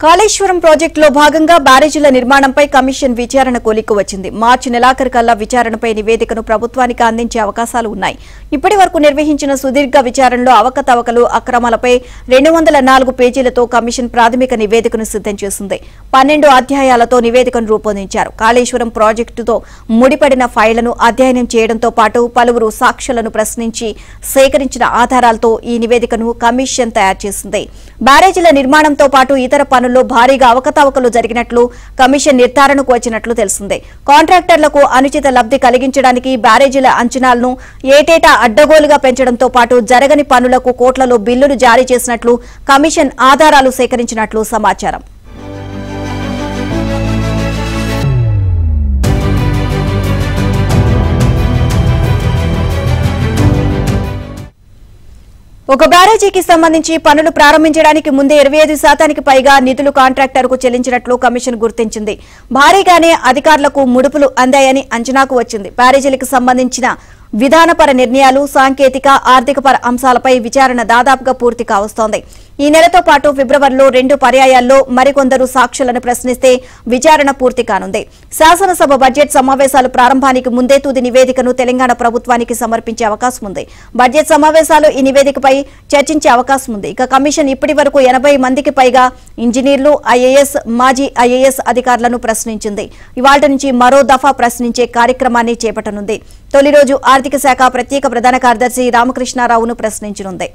కాళేశ్వరం ప్రాజెక్టులో భాగంగా బ్యారేజీల నిర్మాణంపై కమిషన్ విచారణ కొలిక్కి వచ్చింది. మార్చి నెలాఖరుకల్లా విచారణపై నివేదికను ప్రభుత్వానికి అందించే అవకాశాలు ఉన్నాయి. ఇప్పటి వరకు నిర్వహించిన సుదీర్ఘ విచారణలో అవకతవకలు, అక్రమాలపై 204 పేజీలతో కమిషన్ ప్రాథమిక నివేదికను సిద్ధం చేసింది. 12 అధ్యాయాలతో నివేదికను రూపొందించారు. కాళేశ్వరం ప్రాజెక్టుతో ముడిపడిన ఫైళ్లను అధ్యయనం చేయడంతో పాటు పలువురు సాక్షులను ప్రశ్నించి సేకరించిన ఆధారాలతో ఈ నివేదికను కమిషన్ తయారు చేసింది. బ్యారేజీల నిర్మాణంతో పాటు ఇతర పనుల్లో భారీగా అవకతవకలు జరిగినట్లు కమిషన్ నిర్ధారణకు వచ్చినట్లు తెలిసింది. కాంట్రాక్టర్లకు అనుచిత లబ్ధి కలిగించడానికి బ్యారేజీల అంచనాలను ఏటేటా అడ్డగోలుగా పెంచడంతో పాటు జరగని పనులకు కోట్లలో బిల్లులు జారీ చేసినట్లు కమిషన్ ఆధారాలు సేకరించినట్లు సమాచారం. ఒక బ్యారేజీకి సంబంధించి పనులు ప్రారంభించడానికి ముందే 25% పైగా నిధులు కాంట్రాక్టర్కు చెల్లించినట్లు కమిషన్ గుర్తించింది. భారీగానే అధికారులకు ముడుపులు అందాయని అంచనాకు వచ్చింది. బ్యారేజీలకు సంబంధించిన విధానపర నిర్ణయాలు, సాంకేతిక, ఆర్థికపర అంశాలపై విచారణ దాదాపుగా పూర్తి కావస్తోంది. ఈ నెలతో పాటు ఫిబ్రవరిలో 2 పర్యాయాల్లో మరికొందరు సాక్షులను ప్రశ్నిస్తే విచారణ పూర్తి కానుంది. శాసనసభ బడ్జెట్ సమావేశాలు ప్రారంభానికి ముందే తుది నివేదికను తెలంగాణ ప్రభుత్వానికి సమర్పించే అవకాశం ఉంది. బడ్జెట్ సమావేశాలు ఈ నివేదికపై చర్చించే అవకాశం ఉంది. ఇక కమిషన్ ఇప్పటి వరకు 80 మందికి పైగా ఇంజనీర్లు, ఐఏఎస్, మాజీ ఐఏఎస్ అధికారులను ప్రశ్నించింది. ఇవాళ్టి నుంచి మరో దఫా ప్రశ్నించే కార్యక్రమాన్ని చేపట్టనుంది. తొలి రోజు ఆర్థిక శాఖ ప్రత్యేక ప్రధాన కార్యదర్శి రామకృష్ణారావును ప్రశ్నించనుంది.